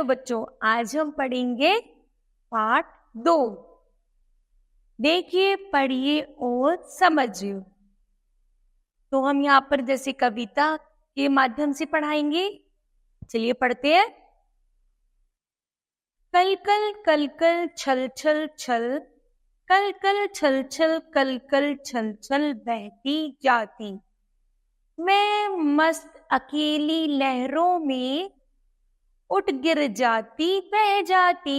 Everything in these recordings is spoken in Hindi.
बच्चों, आज हम पढ़ेंगे पाठ 2। देखिए, पढ़िए और समझिए। तो हम यहाँ पर जैसे कविता के माध्यम से पढ़ाएंगे। चलिए पढ़ते हैं। कल कल कल कल छल छल छल, कल कल छल छल कल कल छल छल बहती जाती, मैं मस्त अकेली लहरों में उठ गिर जाती बह जाती।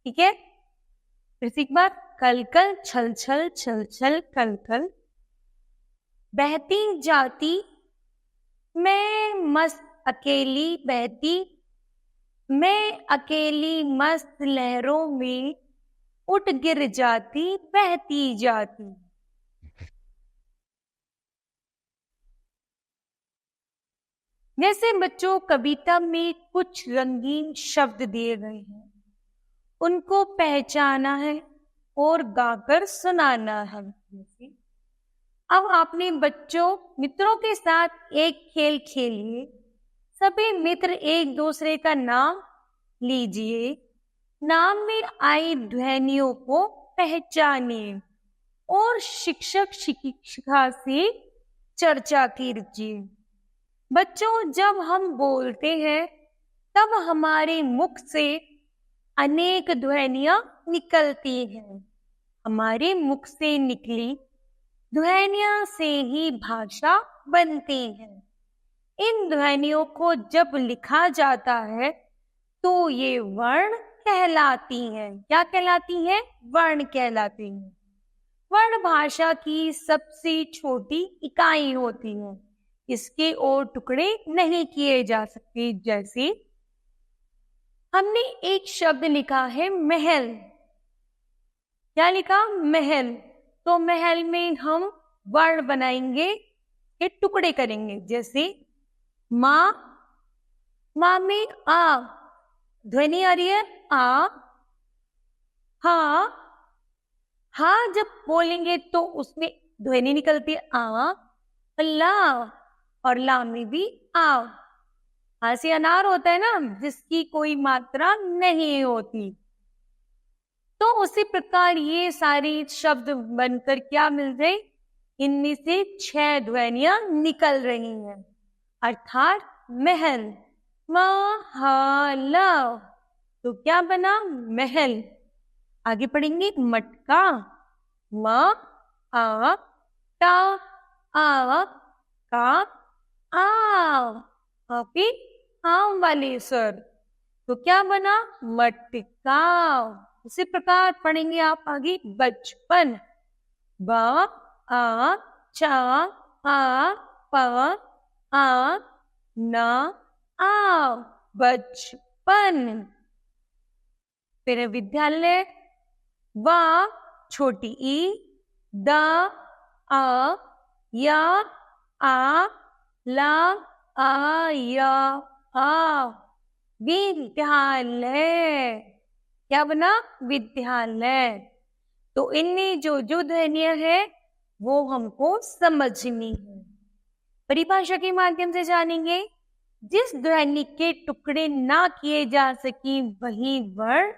ठीक है, फिर से एक बार। कल कल छल छल छल छल कल कल बहती जाती, मैं मस्त अकेली बहती, मैं अकेली मस्त लहरों में उठ गिर जाती बहती जाती। जैसे बच्चों कविता में कुछ रंगीन शब्द दिए गए हैं, उनको पहचाना है और गाकर सुनाना है। अब आपने बच्चों मित्रों के साथ एक खेल खेलिए। सभी मित्र एक दूसरे का नाम लीजिए, नाम में आई ध्वनियों को पहचानिए और शिक्षक शिक्षिका से चर्चा कीजिए। बच्चों, जब हम बोलते हैं तब हमारे मुख से अनेक ध्वनियां निकलती हैं। हमारे मुख से निकली ध्वनियों से ही भाषा बनती है। इन ध्वनियों को जब लिखा जाता है तो ये वर्ण कहलाती हैं। क्या कहलाती हैं? वर्ण कहलाती हैं। वर्ण भाषा की सबसे छोटी इकाई होती है। इसके और टुकड़े नहीं किए जा सकते। जैसे हमने एक शब्द लिखा है महल। क्या लिखा? महल। तो महल में हम वर्ण बनाएंगे, ये टुकड़े करेंगे। जैसे माँ, माँ में आ ध्वनि आ रही है, आ। हाँ, हाँ जब बोलेंगे तो उसमें ध्वनि निकलती है आ। ला, और ला में भी आ। हाँ से अनार होता है ना, जिसकी कोई मात्रा नहीं होती। तो उसी प्रकार ये सारी शब्द बनकर क्या मिल गए? इनमें से 6 ध्वनियां निकल रही हैं, अर्थात महल। महल, तो क्या बना? महल। आगे पढ़ेंगे मटका। म आ टा आ का आ, फिर आम वाले सर, तो क्या बना? मटका। इसी प्रकार पढ़ेंगे आप आगे बचपन। ब आ चा आ प आ न आ, बचपन। फिर विद्यालय। व छोटी ई, द आ या आ ला आ या आ, विद्यालय। क्या बना? विद्यालय। तो इनमें जो जो ध्वनियां है वो हमको समझनी है। परिभाषा के माध्यम से जानेंगे। जिस ध्वनि के टुकड़े ना किए जा सके वही वर्ण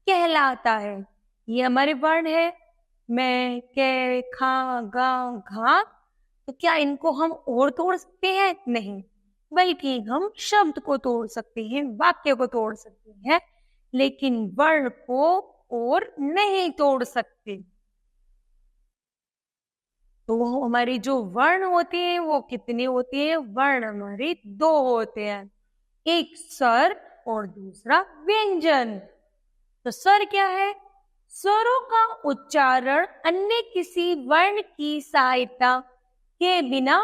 कहलाता है। ये हमारे वर्ण है, मैं, कै, खा, गा, घा। तो क्या इनको हम और तोड़ सकते हैं? नहीं, बल्कि हम शब्द को तोड़ सकते हैं, वाक्य को तोड़ सकते हैं, लेकिन वर्ण को और नहीं तोड़ सकते। तो हमारे जो वर्ण होते हैं वो कितने होते हैं? वर्ण हमारे 2 होते हैं, एक स्वर और दूसरा व्यंजन। तो स्वर क्या है? स्वरों का उच्चारण अन्य किसी वर्ण की सहायता के बिना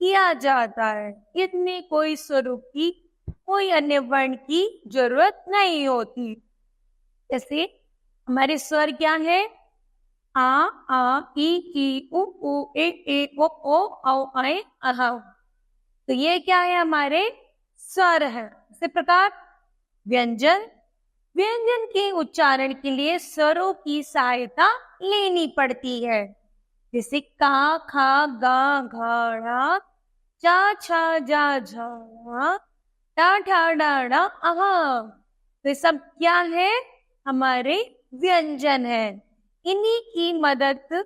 किया जाता है। इसमें कोई स्वरों की, कोई अन्य वर्ण की जरूरत नहीं होती। जैसे हमारे स्वर क्या है? आ ई उ ए ओ औ ऐ अह। तो ये क्या है? हमारे स्वर है। इसी प्रकार व्यंजन। व्यंजन के उच्चारण के लिए स्वरों की सहायता लेनी पड़ती है। जैसे का, खा, गा, घा, चा, छा, जा, झा, टा ठा डा डा आहा। तो ये सब क्या है? हमारे व्यंजन है। इन्हीं की मदद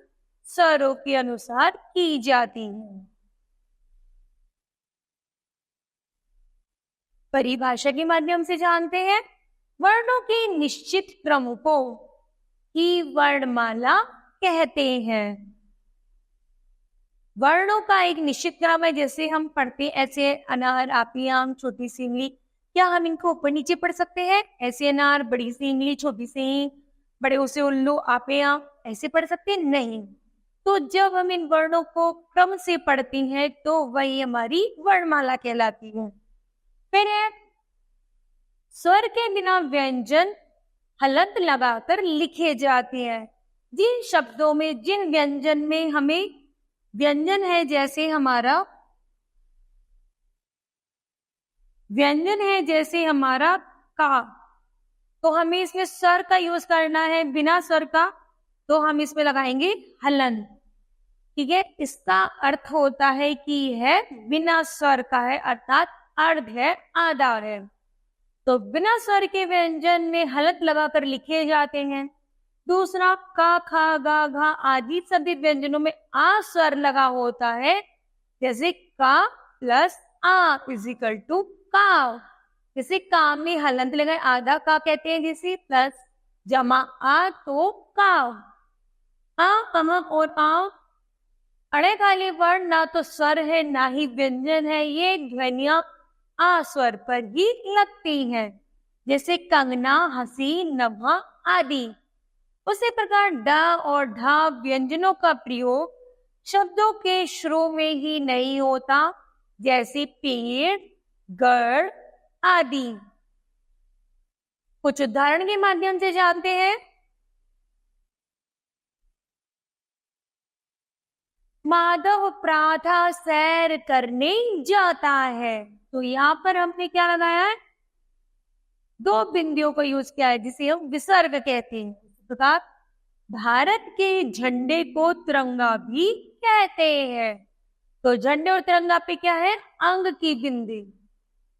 स्वरों के अनुसार की जाती है। परिभाषा के माध्यम से जानते हैं। वर्णों के निश्चित क्रम को ही वर्णमाला कहते हैं। वर्णों का एक निश्चित क्रम है, जैसे हम पढ़ते ऐसे अनार, आपी आम, छोटी सी इमली, क्या हम इनको ऊपर नीचे पढ़ सकते हैं? ऐसे अनार, बड़ी सी इमली, छोटी सी, बड़े उसे उल्लू, आपे आम, ऐसे पढ़ सकते हैं? नहीं। तो जब हम इन वर्णों को क्रम से पढ़ते हैं तो वही हमारी वर्णमाला कहलाती है। फिर है स्वर के बिना व्यंजन हलंत लगाकर लिखे जाते हैं। जिन शब्दों में, जिन व्यंजन में हमें व्यंजन है, जैसे हमारा व्यंजन है जैसे हमारा का, तो हमें इसमें स्वर का यूज करना है। बिना स्वर का तो हम इसमें लगाएंगे हलंत। ठीक है, इसका अर्थ होता है कि है बिना स्वर का है, अर्थात अर्ध है, आधार है। तो बिना स्वर के व्यंजन में हलंत लगाकर लिखे जाते हैं। दूसरा, का, खा, गा, घा आदि सभी व्यंजनों में आ स्वर लगा होता है, जैसे का प्लस आ इजिकल टू का। जैसे का में हलंत लगाए आधा का कहते हैं, जैसे प्लस जमा आ तो का। आ, अमक और आ अड़े खाली वर्ण ना तो स्वर है ना ही व्यंजन है, ये ध्वनियां आ स्वर पर ही लगती हैं, जैसे कंगना, हंसी, नभा आदि। उसी प्रकार ड और ढा व्यंजनों का प्रयोग शब्दों के शुरू में ही नहीं होता, जैसे पेड़, गढ़ आदि। कुछ उदाहरण के माध्यम से जानते हैं। माधव प्रातः सैर करने जाता है, तो यहाँ पर हमने क्या लगाया है? दो बिंदुओं का यूज किया है, जिसे हम विसर्ग कहते हैं। इस प्रकार भारत के झंडे को तिरंगा भी कहते हैं। तो झंडे और तिरंगा पे क्या है? अंग की बिंदी।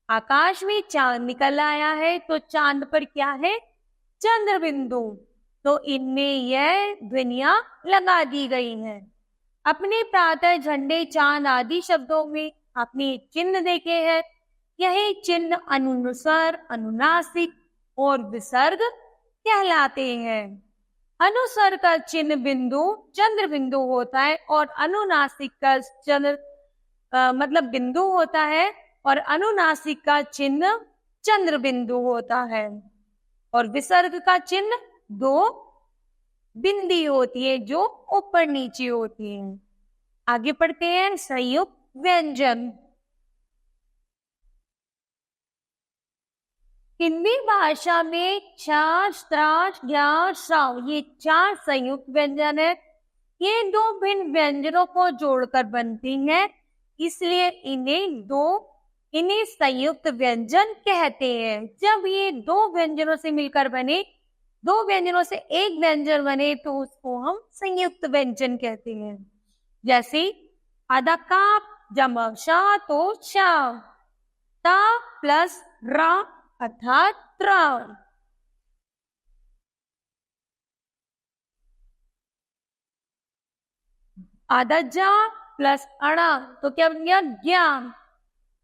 आकाश में चांद निकल आया है, तो चांद पर क्या है? चंद्र बिंदु। तो इनमें यह ध्वनियां लगा दी गई हैं। अपने प्रातः, झंडे, चांद आदि शब्दों में आपने चिन्ह देखे हैं। यही चिन्ह अनुस्वर, अनुनासिक और विसर्ग कहलाते हैं। अनुस्वर का चिन्ह बिंदु चंद्र बिंदु होता है, और अनुनासिक का चंद्र मतलब बिंदु होता है, और अनुनासिक का चिन्ह चंद्र बिंदु होता है। और विसर्ग का चिन्ह दो बिंदी होती है, जो ऊपर नीचे होती है। आगे पढ़ते हैं संयुक्त व्यंजन। हिंदी भाषा में छाछ, त्राछ, ज्ञान, श्राव, ये 4 संयुक्त व्यंजन है। ये दो भिन्न व्यंजनों को जोड़कर बनती हैं, इसलिए इन्हें संयुक्त व्यंजन कहते हैं। जब ये दो व्यंजनों से मिलकर बने, दो व्यंजनों से एक व्यंजन बने, तो उसको हम संयुक्त व्यंजन कहते हैं। जैसे आधा का जमा शा तो शा, ता प्लस रा अर्थात त्र। आधा जा प्लस अड़ा तो क्या बन गया? ज्ञान।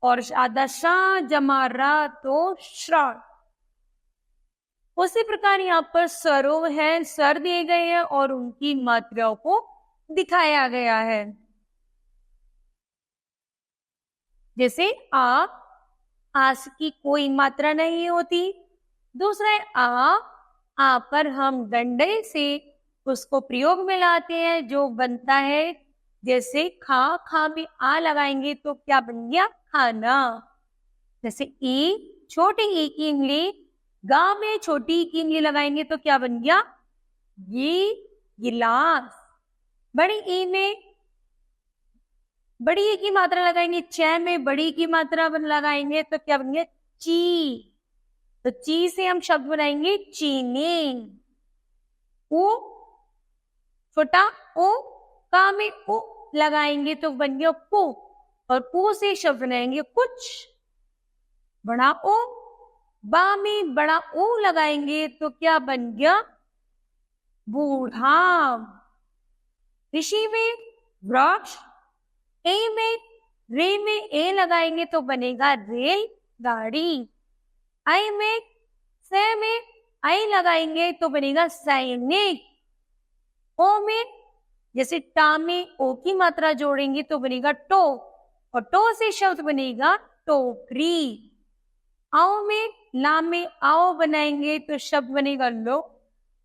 और आधा शा जमा रा तो श्राण। उसी प्रकार यहाँ पर स्वरों हैं, स्वर दिए गए हैं और उनकी मात्राओं को दिखाया गया है। जैसे आस की कोई मात्रा नहीं होती। दूसरा है आ पर हम डंडे से उसको प्रयोग में लाते हैं, जो बनता है जैसे खा में आ लगाएंगे तो क्या बन गया? खाना। जैसे ई, छोटी ई की इमली, गा में छोटी ई की इमली लगाएंगे तो क्या बन गया? गिलास। बड़ी ई में बड़ी ई की मात्रा लगाएंगे, च में बड़ी की मात्रा लगाएंगे तो क्या बन गया? ची। तो ची से हम शब्द बनाएंगे चीनी। ऊ, छोटा ओ, का में उ लगाएंगे तो बन गया पू, और पू से शब्द बनाएंगे कुछ। बड़ा ओ, बा में बड़ा ओ लगाएंगे तो क्या बन गया? बूढ़ा। ऋषि में वृक्ष, ए में रे में ए लगाएंगे तो बनेगा रेल गाड़ी। आई में से में आई लगाएंगे तो बनेगा सैनिक। ओ में जैसे टा में ओ की मात्रा जोड़ेंगे तो बनेगा टो, और टो से शब्द बनेगा टोकरी। आओ में ला में आओ बनाएंगे तो शब्द बनेगा लो,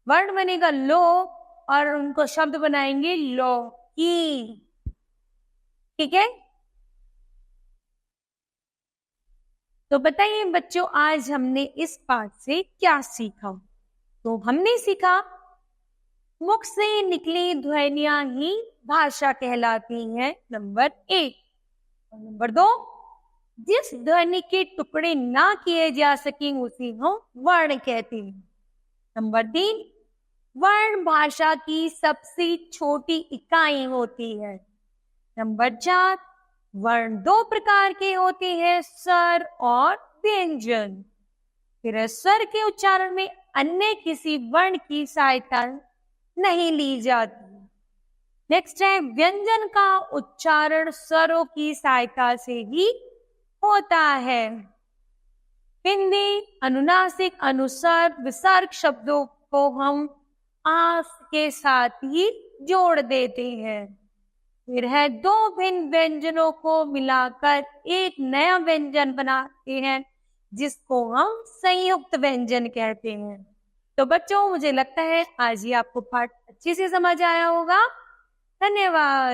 वर्ण बनेगा लो, और उनको शब्द बनाएंगे लौकी। ठीक है, तो बताइए बच्चों, आज हमने इस पाठ से क्या सीखा? तो हमने सीखा मुख से निकली ध्वनियां ही भाषा कहलाती हैं, नंबर 1। और नंबर 2, जिस ध्वनि के टुकड़े ना किए जा सके उसी हम वर्ण कहते हैं। नंबर 3, वर्ण भाषा की सबसे छोटी इकाई होती है। नंबर 4, वर्ण 2 प्रकार के होते हैं, स्वर और व्यंजन। फिर स्वर के उच्चारण में अन्य किसी वर्ण की सहायता नहीं ली जाती। नेक्स्ट है व्यंजन का उच्चारण स्वरों की सहायता से ही होता है। हिंदी अनुनासिक अनुस्वर विसर्ग शब्दों को हम आस के साथ ही जोड़ देते हैं। फिर है 2 भिन्न व्यंजनों को मिलाकर एक नया व्यंजन बनाते हैं, जिसको हम संयुक्त व्यंजन कहते हैं। तो बच्चों, मुझे लगता है आज ये आपको पाठ अच्छे से समझ आया होगा। धन्यवाद।